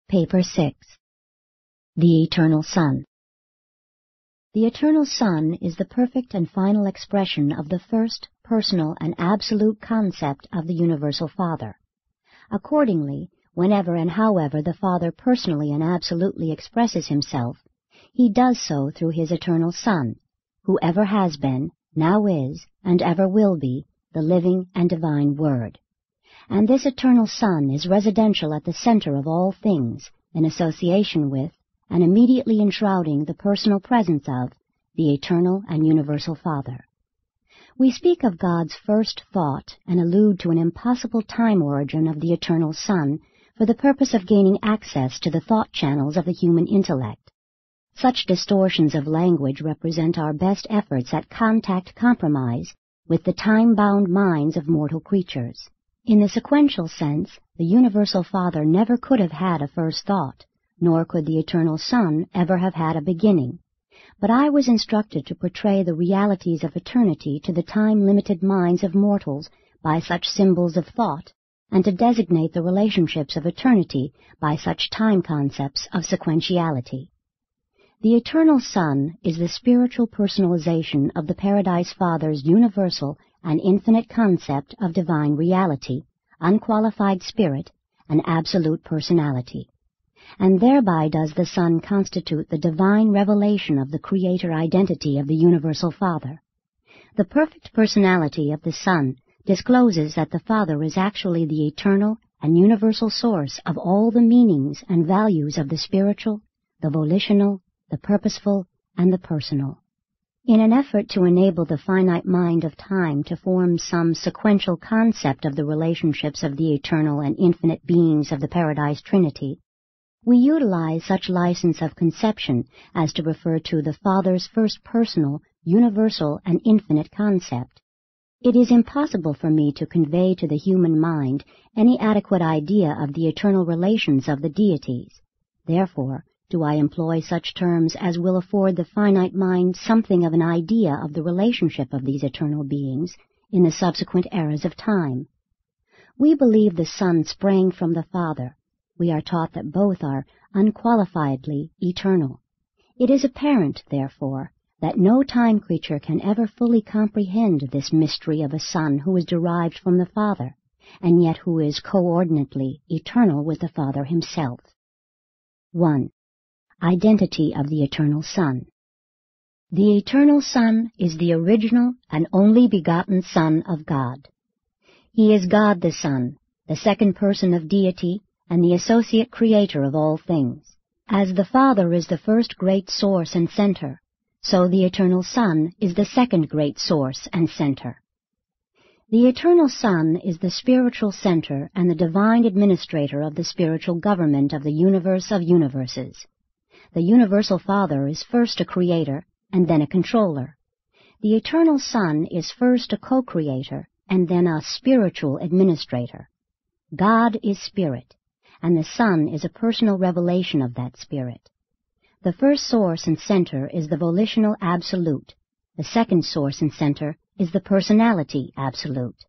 Paper 6. The Eternal Son. The Eternal Son is the perfect and final expression of the first, personal, and absolute concept of the Universal Father. Accordingly, whenever and however the Father personally and absolutely expresses himself, he does so through his Eternal Son, who ever has been, now is, and ever will be, the living and divine Word. And this Eternal Son is residential at the center of all things, in association with, and immediately enshrouding the personal presence of, the Eternal and Universal Father. We speak of God's first thought and allude to an impossible time origin of the Eternal Son for the purpose of gaining access to the thought channels of the human intellect. Such distortions of language represent our best efforts at contact compromise with the time-bound minds of mortal creatures. In the sequential sense, the Universal Father never could have had a first thought, nor could the Eternal Son ever have had a beginning. But I was instructed to portray the realities of eternity to the time-limited minds of mortals by such symbols of thought, and to designate the relationships of eternity by such time concepts of sequentiality. The Eternal Son is the spiritual personalization of the Paradise Father's universal and infinite concept of divine reality, unqualified spirit, and absolute personality. And thereby does the Son constitute the divine revelation of the Creator identity of the Universal Father. The perfect personality of the Son discloses that the Father is actually the eternal and universal source of all the meanings and values of the spiritual, the volitional, the purposeful, and the personal. In an effort to enable the finite mind of time to form some sequential concept of the relationships of the eternal and infinite beings of the Paradise Trinity, we utilize such license of conception as to refer to the Father's first personal, universal, and infinite concept. It is impossible for me to convey to the human mind any adequate idea of the eternal relations of the deities. Therefore, do I employ such terms as will afford the finite mind something of an idea of the relationship of these eternal beings in the subsequent eras of time. We believe the Son sprang from the Father. We are taught that both are unqualifiedly eternal. It is apparent, therefore, that no time creature can ever fully comprehend this mystery of a Son who is derived from the Father, and yet who is coordinately eternal with the Father himself. 1. Identity of the Eternal Son. The Eternal Son is the original and only begotten Son of God. He is God the Son, the second person of deity, and the associate creator of all things. As the Father is the first great source and center, so the Eternal Son is the second great source and center. The Eternal Son is the spiritual center and the divine administrator of the spiritual government of the universe of universes. The Universal Father is first a creator and then a controller. The Eternal Son is first a co-creator and then a spiritual administrator. God is spirit, and the Son is a personal revelation of that spirit. The first source and center is the volitional absolute. The second source and center is the personality absolute.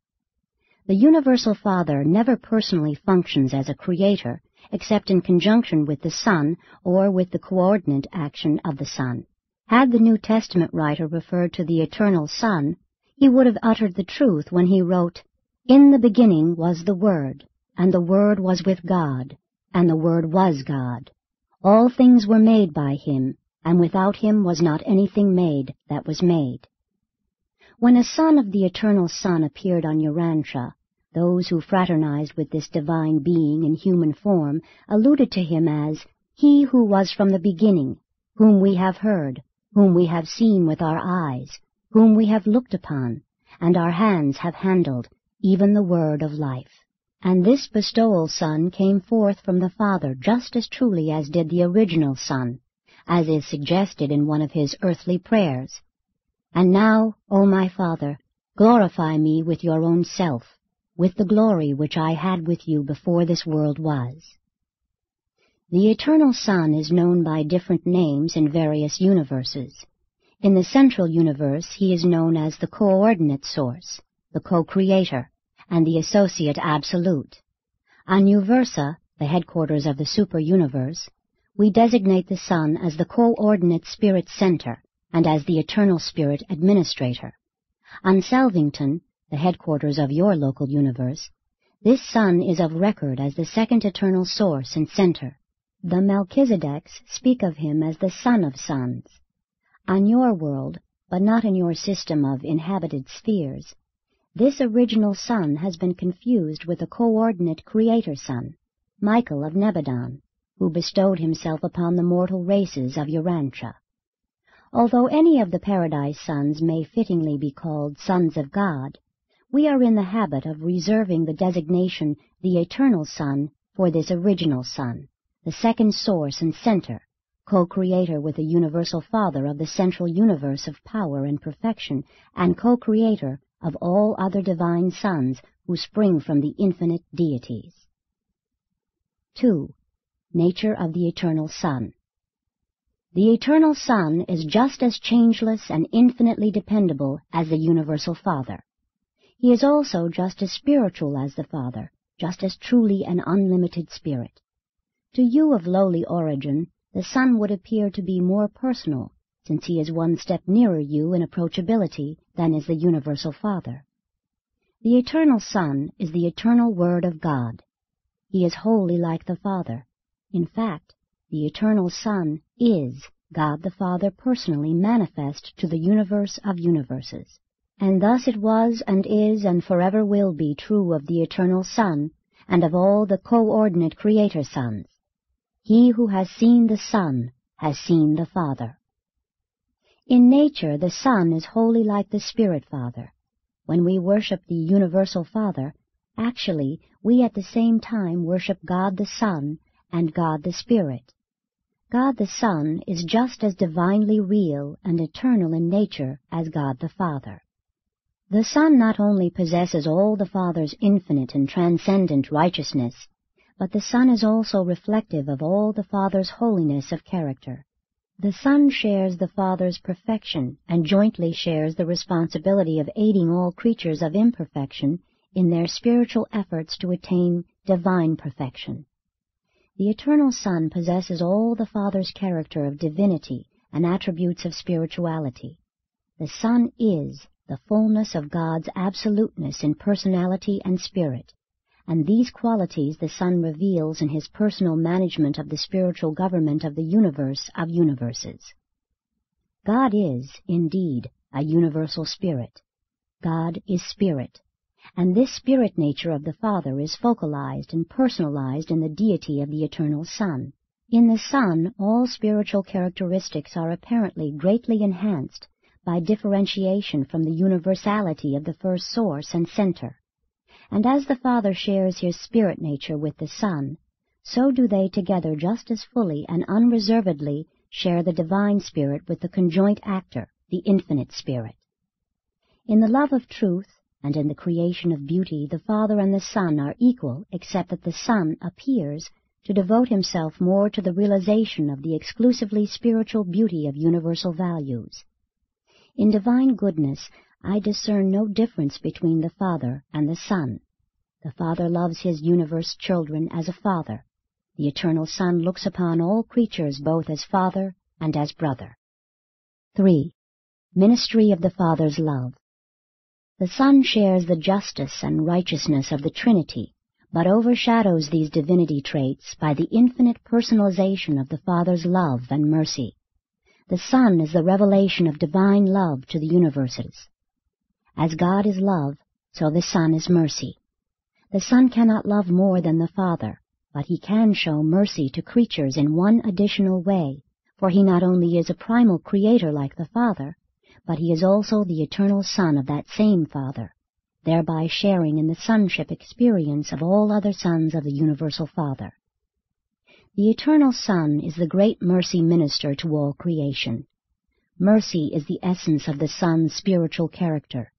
The Universal Father never personally functions as a creator, except in conjunction with the Son or with the coordinate action of the Son. Had the New Testament writer referred to the Eternal Son, he would have uttered the truth when he wrote, "In the beginning was the Word, and the Word was with God, and the Word was God. All things were made by him, and without him was not anything made that was made." When a son of the Eternal Son appeared on Urantia, those who fraternized with this divine being in human form alluded to him as "He who was from the beginning, whom we have heard, whom we have seen with our eyes, whom we have looked upon, and our hands have handled, even the word of life." And this bestowal Son came forth from the Father just as truly as did the original Son, as is suggested in one of his earthly prayers. "And now, O my Father, glorify me with your own self, with the glory which I had with you before this world was." The Eternal Son is known by different names in various universes. In the central universe he is known as the coordinate source, the co-creator, and the associate absolute. On Uversa, the headquarters of the super-universe, we designate the Son as the coordinate spirit center and as the eternal spirit administrator. On Salvington, the headquarters of your local universe, this Son is of record as the second eternal source and center. The Melchizedeks speak of him as the Son of Sons. On your world, but not in your system of inhabited spheres, this original Son has been confused with the coordinate creator Son, Michael of Nebadon, who bestowed himself upon the mortal races of Urantia. Although any of the Paradise Sons may fittingly be called Sons of God, we are in the habit of reserving the designation the Eternal Son for this original Son, the second source and center, co-creator with the Universal Father of the central universe of power and perfection, and co-creator of all other divine sons who spring from the infinite deities. 2. Nature of the Eternal Son. The Eternal Son is just as changeless and infinitely dependable as the Universal Father. He is also just as spiritual as the Father, just as truly an unlimited spirit. To you of lowly origin, the Son would appear to be more personal, since he is one step nearer you in approachability than is the Universal Father. The Eternal Son is the eternal Word of God. He is wholly like the Father. In fact, the Eternal Son is God the Father personally manifest to the universe of universes. And thus it was and is and forever will be true of the Eternal Son and of all the coordinate creator sons. He who has seen the Son has seen the Father. In nature, the Son is wholly like the Spirit Father. When we worship the Universal Father, actually, we at the same time worship God the Son and God the Spirit. God the Son is just as divinely real and eternal in nature as God the Father. The Son not only possesses all the Father's infinite and transcendent righteousness, but the Son is also reflective of all the Father's holiness of character. The Son shares the Father's perfection and jointly shares the responsibility of aiding all creatures of imperfection in their spiritual efforts to attain divine perfection. The Eternal Son possesses all the Father's character of divinity and attributes of spirituality. The Son is the fullness of God's absoluteness in personality and spirit, and these qualities the Son reveals in his personal management of the spiritual government of the universe of universes. God is, indeed, a universal spirit. God is spirit, and this spirit nature of the Father is focalized and personalized in the deity of the Eternal Son. In the Son, all spiritual characteristics are apparently greatly enhanced by differentiation from the universality of the first source and center. And as the Father shares his spirit nature with the Son, so do they together just as fully and unreservedly share the divine spirit with the conjoint actor, the infinite spirit. In the love of truth and in the creation of beauty, the Father and the Son are equal, except that the Son appears to devote himself more to the realization of the exclusively spiritual beauty of universal values. In divine goodness, I discern no difference between the Father and the Son. The Father loves his universe children as a father. The Eternal Son looks upon all creatures both as father and as brother. 3. Ministry of the Father's love. The Son shares the justice and righteousness of the Trinity, but overshadows these divinity traits by the infinite personalization of the Father's love and mercy. The Son is the revelation of divine love to the universes. As God is love, so the Son is mercy. The Son cannot love more than the Father, but he can show mercy to creatures in one additional way, for he not only is a primal creator like the Father, but he is also the eternal Son of that same Father, thereby sharing in the sonship experience of all other sons of the Universal Father. The Eternal Son is the great mercy minister to all creation. Mercy is the essence of the Son's spiritual character.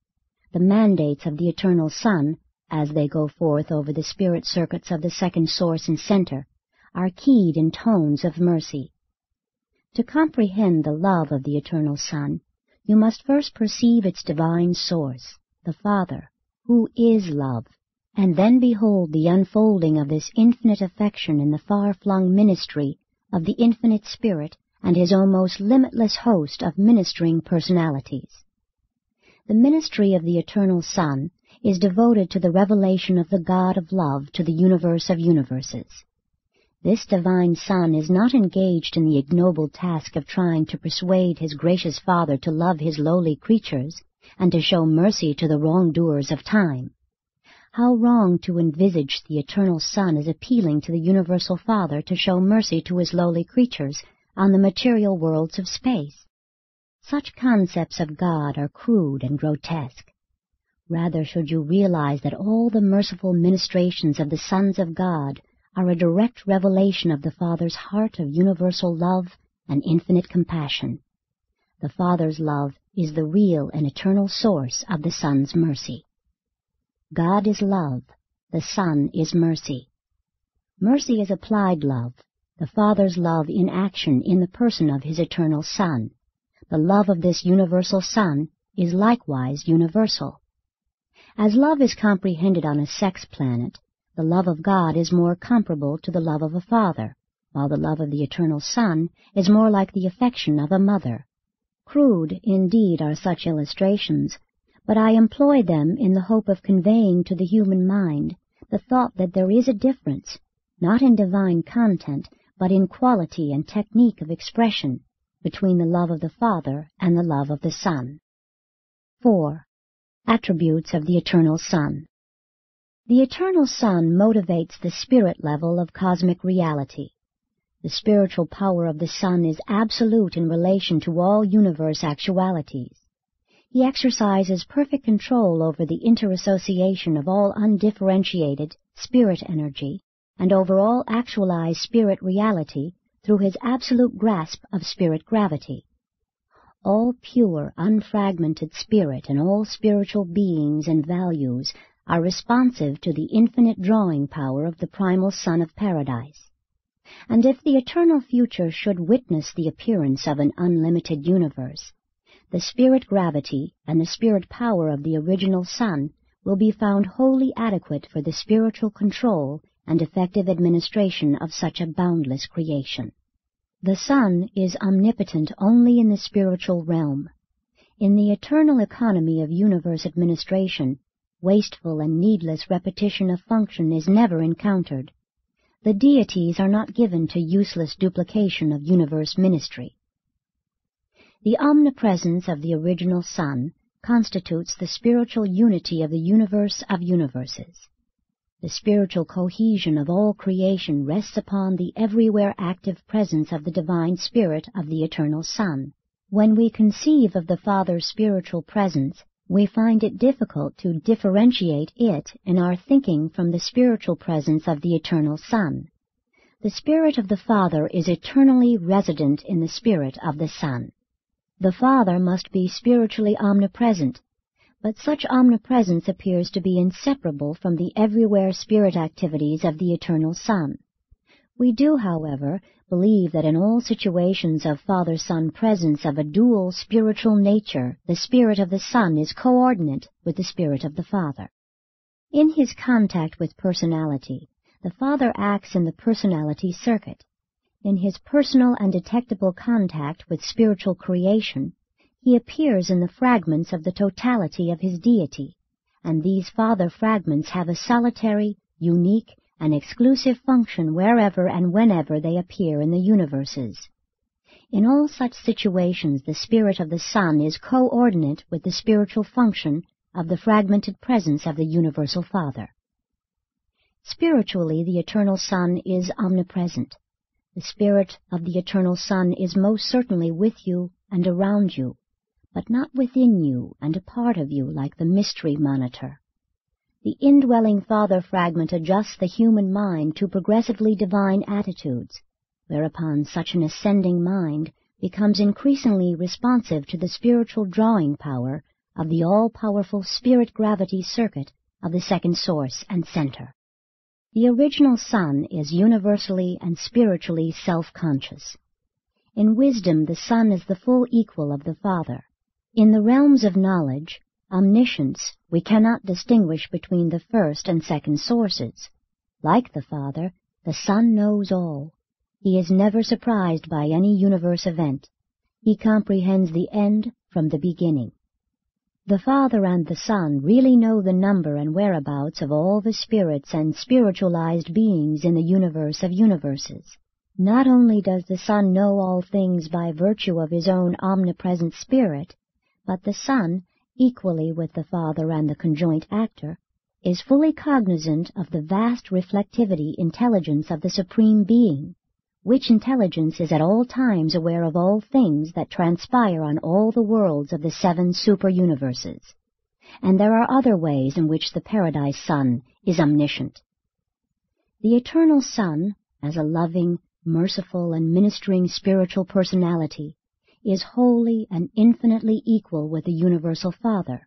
The mandates of the Eternal Son, as they go forth over the spirit circuits of the second source and center, are keyed in tones of mercy. To comprehend the love of the Eternal Son, you must first perceive its divine source, the Father, who is love, and then behold the unfolding of this infinite affection in the far-flung ministry of the infinite Spirit and his almost limitless host of ministering personalities. The ministry of the Eternal Son is devoted to the revelation of the God of love to the universe of universes. This divine Son is not engaged in the ignoble task of trying to persuade his gracious Father to love his lowly creatures and to show mercy to the wrongdoers of time. How wrong to envisage the Eternal Son as appealing to the Universal Father to show mercy to his lowly creatures on the material worlds of space. Such concepts of God are crude and grotesque. Rather should you realize that all the merciful ministrations of the sons of God are a direct revelation of the Father's heart of universal love and infinite compassion. The Father's love is the real and eternal source of the Son's mercy. God is love, the Son is mercy. Mercy is applied love, the Father's love in action in the person of his eternal Son. The love of this universal Son is likewise universal. As love is comprehended on a sex planet, the love of God is more comparable to the love of a father, while the love of the Eternal Son is more like the affection of a mother. Crude, indeed, are such illustrations, but I employ them in the hope of conveying to the human mind the thought that there is a difference, not in divine content, but in quality and technique of expression, between the love of the Father and the love of the Son. 4. Attributes of the Eternal Son. The Eternal Son motivates the spirit level of cosmic reality. The spiritual power of the Son is absolute in relation to all universe actualities. He exercises perfect control over the interassociation of all undifferentiated spirit energy and over all actualized spirit reality through his absolute grasp of spirit gravity. All pure, unfragmented spirit and all spiritual beings and values are responsive to the infinite drawing power of the primal Son of Paradise. And if the eternal future should witness the appearance of an unlimited universe, the spirit gravity and the spirit power of the original Son will be found wholly adequate for the spiritual control and effective administration of such a boundless creation. The Son is omnipotent only in the spiritual realm. In the eternal economy of universe administration, wasteful and needless repetition of function is never encountered. The deities are not given to useless duplication of universe ministry. The omnipresence of the original Son constitutes the spiritual unity of the universe of universes. The spiritual cohesion of all creation rests upon the everywhere active presence of the divine Spirit of the Eternal Son. When we conceive of the Father's spiritual presence, we find it difficult to differentiate it in our thinking from the spiritual presence of the Eternal Son. The Spirit of the Father is eternally resident in the Spirit of the Son. The Father must be spiritually omnipresent, but such omnipresence appears to be inseparable from the everywhere spirit activities of the Eternal Son. We do, however, believe that in all situations of Father-Son presence of a dual spiritual nature, the Spirit of the Son is coordinate with the Spirit of the Father. In his contact with personality, the Father acts in the personality circuit. In his personal and detectable contact with spiritual creation, he appears in the fragments of the totality of his deity, and these Father fragments have a solitary, unique, and exclusive function wherever and whenever they appear in the universes. In all such situations the Spirit of the Son is coordinate with the spiritual function of the fragmented presence of the Universal Father. Spiritually, the Eternal Son is omnipresent. The Spirit of the Eternal Son is most certainly with you and around you, but not within you and a part of you like the mystery monitor. The indwelling Father fragment adjusts the human mind to progressively divine attitudes, whereupon such an ascending mind becomes increasingly responsive to the spiritual drawing power of the all-powerful spirit gravity circuit of the second source and center. The original Son is universally and spiritually self-conscious. In wisdom, the Son is the full equal of the Father. In the realms of knowledge, omniscience, we cannot distinguish between the first and second sources. Like the Father, the Son knows all. He is never surprised by any universe event. He comprehends the end from the beginning. The Father and the Son really know the number and whereabouts of all the spirits and spiritualized beings in the universe of universes. Not only does the Son know all things by virtue of his own omnipresent spirit, but the Son, equally with the Father and the conjoint actor, is fully cognizant of the vast reflectivity intelligence of the Supreme Being, which intelligence is at all times aware of all things that transpire on all the worlds of the 7 superuniverses. And there are other ways in which the Paradise Son is omniscient. The Eternal Son, as a loving, merciful, and ministering spiritual personality, is wholly and infinitely equal with the Universal Father,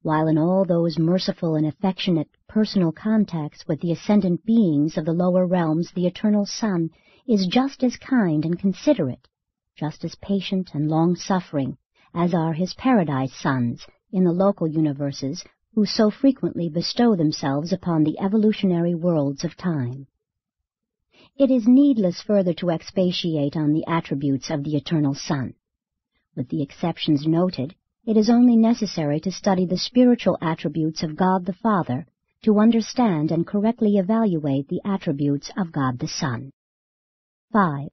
while in all those merciful and affectionate personal contacts with the ascendant beings of the lower realms, the Eternal Son is just as kind and considerate, just as patient and long-suffering, as are his Paradise Sons in the local universes who so frequently bestow themselves upon the evolutionary worlds of time. It is needless further to expatiate on the attributes of the Eternal Son. With the exceptions noted, it is only necessary to study the spiritual attributes of God the Father to understand and correctly evaluate the attributes of God the Son. 5.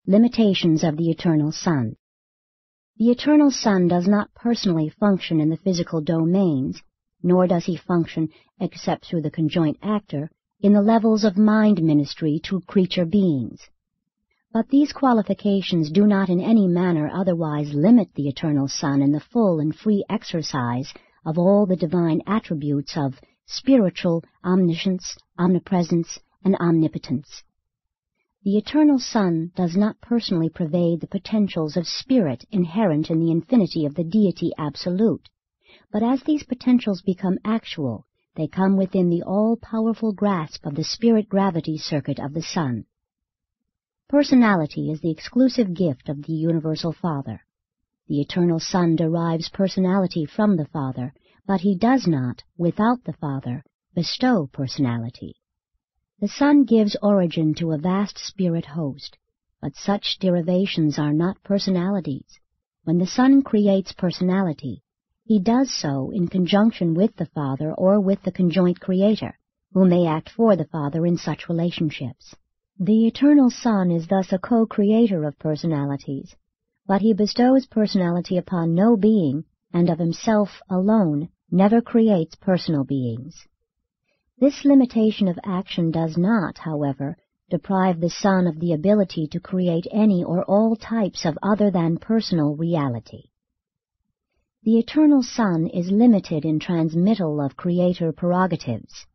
Limitations of the Eternal Son. The Eternal Son does not personally function in the physical domains, nor does he function, except through the conjoint actor, in the levels of mind ministry to creature beings. But these qualifications do not in any manner otherwise limit the Eternal Son in the full and free exercise of all the divine attributes of spiritual omniscience, omnipresence, and omnipotence. The Eternal Son does not personally pervade the potentials of spirit inherent in the infinity of the Deity Absolute, but as these potentials become actual, they come within the all-powerful grasp of the spirit-gravity circuit of the Son. Personality is the exclusive gift of the Universal Father. The Eternal Son derives personality from the Father, but he does not, without the Father, bestow personality. The Son gives origin to a vast spirit host, but such derivations are not personalities. When the Son creates personality, he does so in conjunction with the Father or with the conjoint Creator, who may act for the Father in such relationships. The Eternal Son is thus a co-creator of personalities, but he bestows personality upon no being, and of himself alone never creates personal beings. This limitation of action does not, however, deprive the Son of the ability to create any or all types of other than personal reality. The Eternal Son is limited in transmittal of creator prerogatives.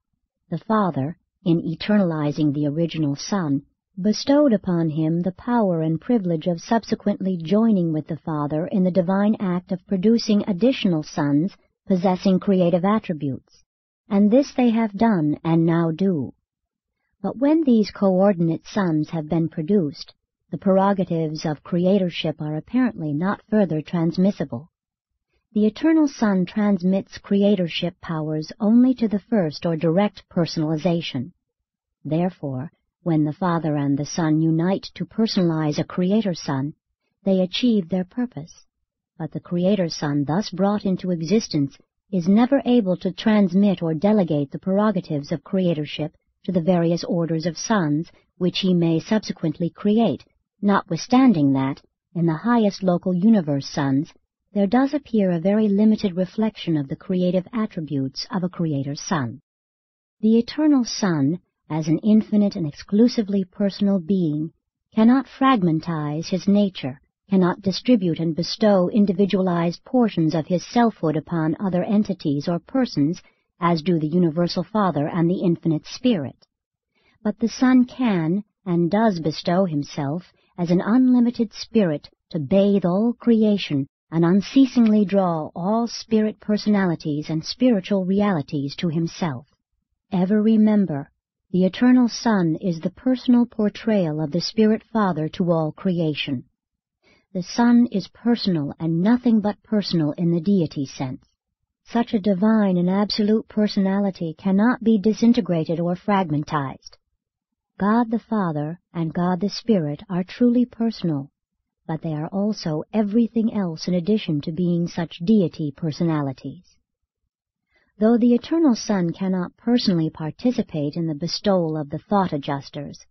The Father, in eternalizing the original Son, bestowed upon him the power and privilege of subsequently joining with the Father in the divine act of producing additional sons possessing creative attributes, and this they have done and now do. But when these coordinate sons have been produced, the prerogatives of creatorship are apparently not further transmissible. The Eternal Son transmits creatorship powers only to the first or direct personalization. Therefore, when the Father and the Son unite to personalize a Creator Son, they achieve their purpose. But the Creator Son thus brought into existence is never able to transmit or delegate the prerogatives of creatorship to the various orders of sons which he may subsequently create, notwithstanding that, in the highest local universe sons, there does appear a very limited reflection of the creative attributes of a Creator Son. The Eternal Son, as an infinite and exclusively personal being, cannot fragmentize his nature, cannot distribute and bestow individualized portions of his selfhood upon other entities or persons, as do the Universal Father and the Infinite Spirit. But the Son can, and does bestow himself, as an unlimited spirit to bathe all creation and unceasingly draw all spirit personalities and spiritual realities to himself. Ever remember, the Eternal Son is the personal portrayal of the Spirit Father to all creation. The Son is personal and nothing but personal in the deity sense. Such a divine and absolute personality cannot be disintegrated or fragmentized. God the Father and God the Spirit are truly personal, but they are also everything else in addition to being such deity personalities. Though the Eternal Son cannot personally participate in the bestowal of the thought adjusters,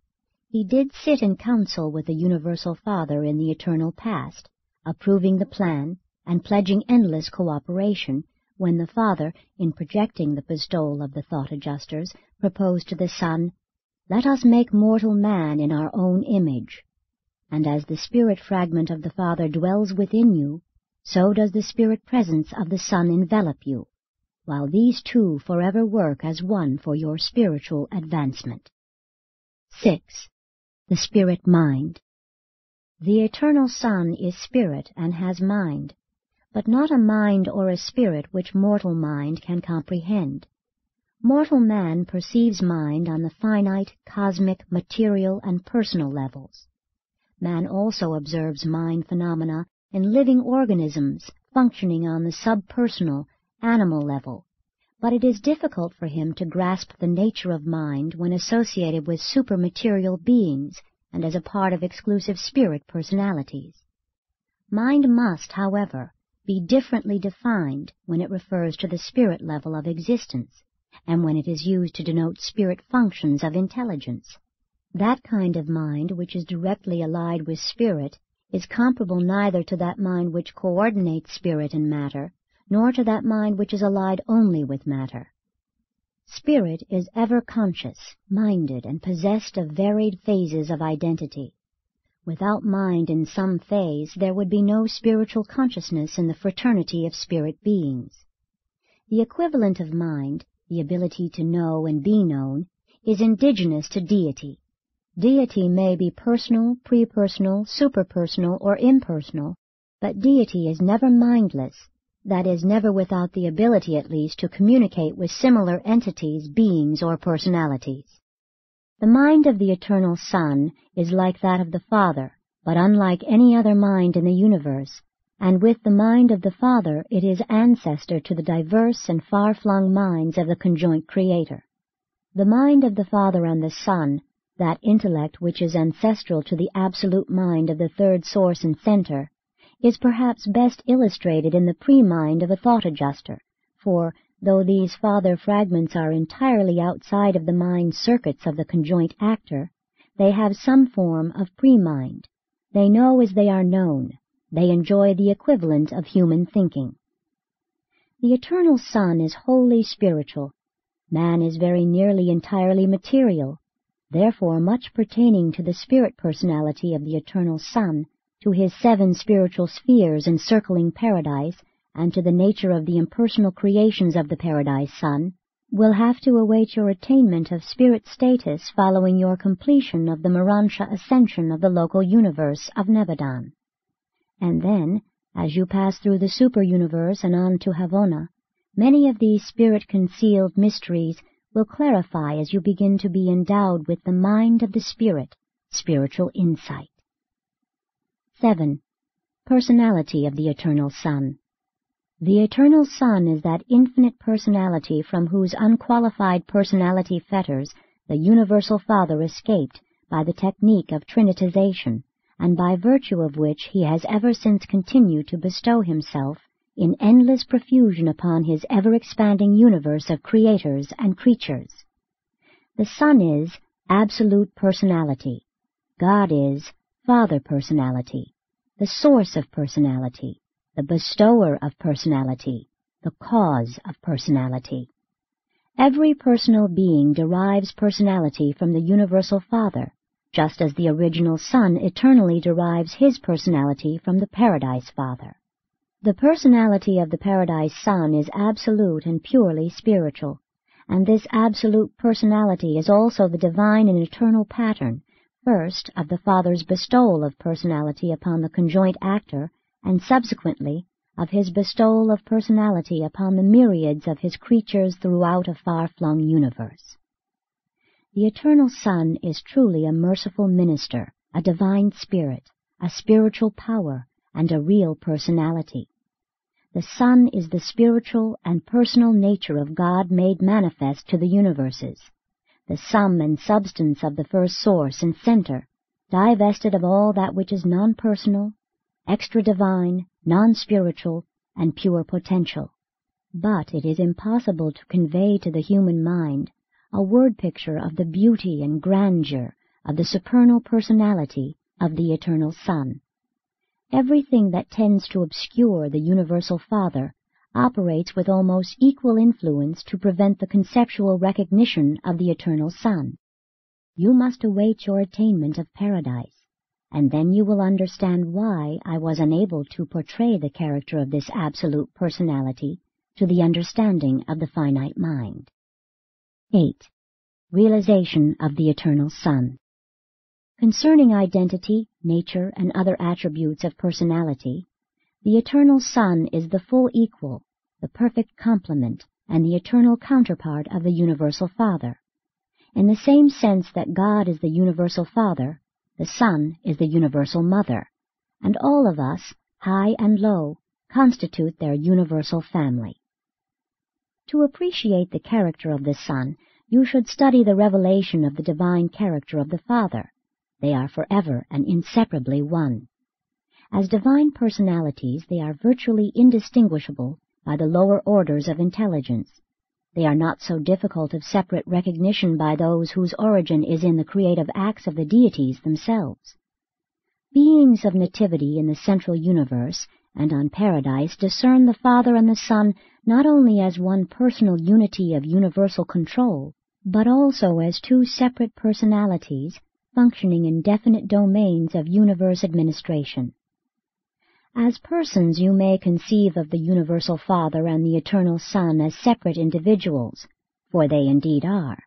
he did sit in council with the Universal Father in the eternal past, approving the plan and pledging endless cooperation when the Father, in projecting the bestowal of the thought adjusters, proposed to the Son, "Let us make mortal man in our own image." And as the spirit fragment of the Father dwells within you, so does the spirit presence of the Son envelop you, while these two forever work as one for your spiritual advancement. 6. The Spirit Mind. The Eternal Son is spirit and has mind, but not a mind or a spirit which mortal mind can comprehend. Mortal man perceives mind on the finite, cosmic, material, and personal levels. Man also observes mind phenomena in living organisms functioning on the subpersonal, animal level, but it is difficult for him to grasp the nature of mind when associated with supermaterial beings and as a part of exclusive spirit personalities. Mind must, however, be differently defined when it refers to the spirit level of existence, and when it is used to denote spirit functions of intelligence. That kind of mind which is directly allied with spirit is comparable neither to that mind which coordinates spirit and matter, nor to that mind which is allied only with matter. Spirit is ever conscious, minded, and possessed of varied phases of identity. Without mind in some phase, there would be no spiritual consciousness in the fraternity of spirit beings. The equivalent of mind, the ability to know and be known, is indigenous to deity. Deity may be personal, pre-personal, superpersonal, or impersonal, but deity is never mindless, that is, never without the ability at least to communicate with similar entities, beings, or personalities. The mind of the Eternal Son is like that of the Father, but unlike any other mind in the universe, and with the mind of the Father it is ancestor to the diverse and far-flung minds of the conjoint Creator. The mind of the Father and the Son, that intellect which is ancestral to the absolute mind of the third source and center, is perhaps best illustrated in the pre-mind of a thought adjuster, for, though these father fragments are entirely outside of the mind circuits of the conjoint actor, they have some form of pre-mind. They know as they are known. They enjoy the equivalent of human thinking. The Eternal Son is wholly spiritual. Man is very nearly entirely material. Therefore, much pertaining to the spirit personality of the Eternal Son, to his 7 spiritual spheres encircling paradise, and to the nature of the impersonal creations of the Paradise Son, will have to await your attainment of spirit status following your completion of the Urantia ascension of the local universe of Nebadon. And then, as you pass through the super-universe and on to Havona, many of these spirit-concealed mysteries will clarify as you begin to be endowed with the mind of the Spirit, spiritual insight. 7. Personality of the Eternal Son. The Eternal Son is that infinite personality from whose unqualified personality fetters the Universal Father escaped by the technique of trinitization, and by virtue of which he has ever since continued to bestow himself in endless profusion upon his ever-expanding universe of creators and creatures. The Son is absolute personality. God is Father personality, the source of personality, the bestower of personality, the cause of personality. Every personal being derives personality from the Universal Father, just as the original Son eternally derives his personality from the Paradise Father. The personality of the Paradise Son is absolute and purely spiritual, and this absolute personality is also the divine and eternal pattern, first of the Father's bestowal of personality upon the conjoint actor, and subsequently of his bestowal of personality upon the myriads of his creatures throughout a far-flung universe. The Eternal Son is truly a merciful minister, a divine spirit, a spiritual power, and a real personality. The Son is the spiritual and personal nature of God made manifest to the universes, the sum and substance of the first source and center, divested of all that which is non-personal, extra-divine, non-spiritual, and pure potential. But it is impossible to convey to the human mind a word picture of the beauty and grandeur of the supernal personality of the Eternal Son. Everything that tends to obscure the Universal Father operates with almost equal influence to prevent the conceptual recognition of the Eternal Son. You must await your attainment of paradise, and then you will understand why I was unable to portray the character of this absolute personality to the understanding of the finite mind. 8. Realization of the Eternal Son. Concerning identity, nature, and other attributes of personality, the Eternal Son is the full equal, the perfect complement, and the eternal counterpart of the Universal Father. In the same sense that God is the Universal Father, the Son is the Universal Mother, and all of us, high and low, constitute their universal family. To appreciate the character of the Son, you should study the revelation of the divine character of the Father. They are forever and inseparably one. As divine personalities, they are virtually indistinguishable by the lower orders of intelligence. They are not so difficult of separate recognition by those whose origin is in the creative acts of the deities themselves. Beings of nativity in the central universe and on paradise discern the Father and the Son not only as one personal unity of universal control, but also as two separate personalities functioning in definite domains of universe administration. As persons, you may conceive of the Universal Father and the Eternal Son as separate individuals, for they indeed are.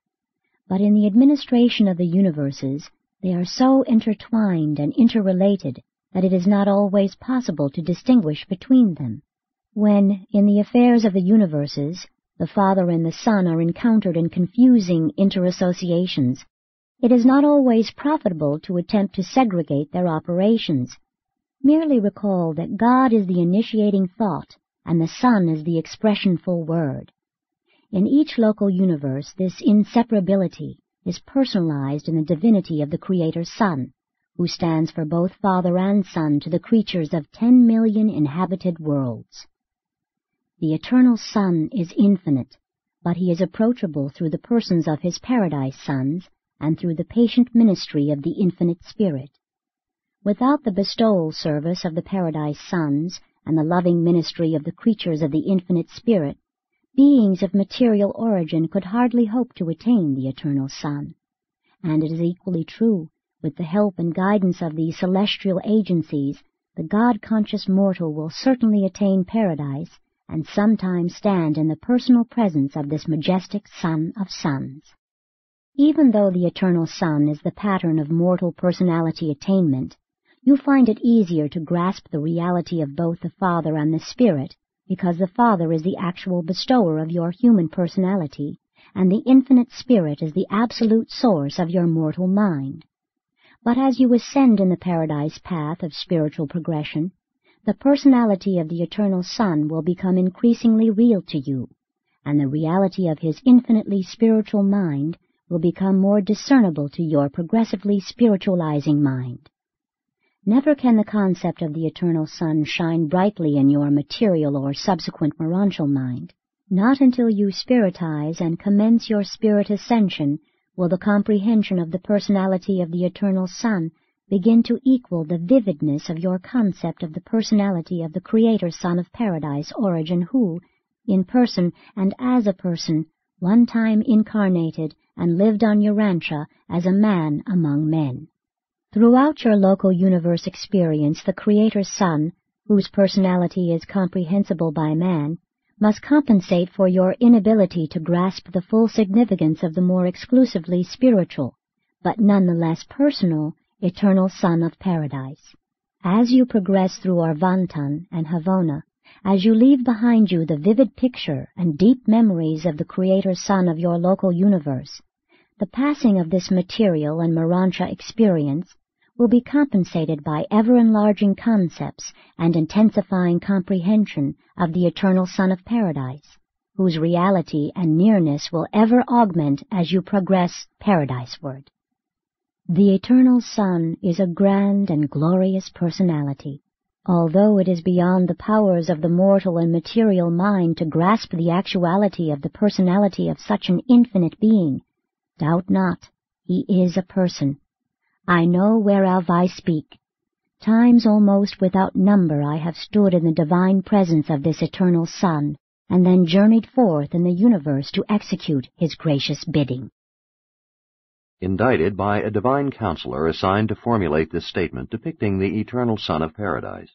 But in the administration of the universes, they are so intertwined and interrelated that it is not always possible to distinguish between them. When, in the affairs of the universes, the Father and the Son are encountered in confusing interassociations, it is not always profitable to attempt to segregate their operations. Merely recall that God is the initiating thought, and the Son is the expressionful word. In each local universe, this inseparability is personalized in the divinity of the Creator Son, who stands for both Father and Son to the creatures of 10 million inhabited worlds. The Eternal Son is infinite, but he is approachable through the persons of his paradise sons and through the patient ministry of the infinite Spirit. Without the bestowal service of the paradise sons and the loving ministry of the creatures of the infinite Spirit, beings of material origin could hardly hope to attain the Eternal Son. And it is equally true, with the help and guidance of these celestial agencies, the God-conscious mortal will certainly attain paradise and sometimes stand in the personal presence of this majestic Son of Sons. Even though the Eternal Son is the pattern of mortal personality attainment, you find it easier to grasp the reality of both the Father and the Spirit, because the Father is the actual bestower of your human personality, and the infinite Spirit is the absolute source of your mortal mind. But as you ascend in the paradise path of spiritual progression, the personality of the Eternal Son will become increasingly real to you, and the reality of his infinitely spiritual mind will become more discernible to your progressively spiritualizing mind. Never can the concept of the Eternal Son shine brightly in your material or subsequent morontial mind. Not until you spiritize and commence your spirit ascension will the comprehension of the personality of the Eternal Son begin to equal the vividness of your concept of the personality of the Creator Son of Paradise origin who, in person and as a person, one time incarnated and lived on Urantia as a man among men. Throughout your local universe experience, the Creator Son, whose personality is comprehensible by man, must compensate for your inability to grasp the full significance of the more exclusively spiritual, but nonetheless personal, Eternal Son of Paradise. As you progress through Arvantan and Havona, as you leave behind you the vivid picture and deep memories of the Creator Son of your local universe, the passing of this material and Morontia experience will be compensated by ever-enlarging concepts and intensifying comprehension of the Eternal Son of Paradise, whose reality and nearness will ever augment as you progress paradiseward. The Eternal Son is a grand and glorious personality. Although it is beyond the powers of the mortal and material mind to grasp the actuality of the personality of such an infinite being, doubt not, he is a person. I know whereof I speak. Times almost without number I have stood in the divine presence of this Eternal Son, and then journeyed forth in the universe to execute his gracious bidding. Indicted by a divine counselor assigned to formulate this statement depicting the Eternal Son of Paradise.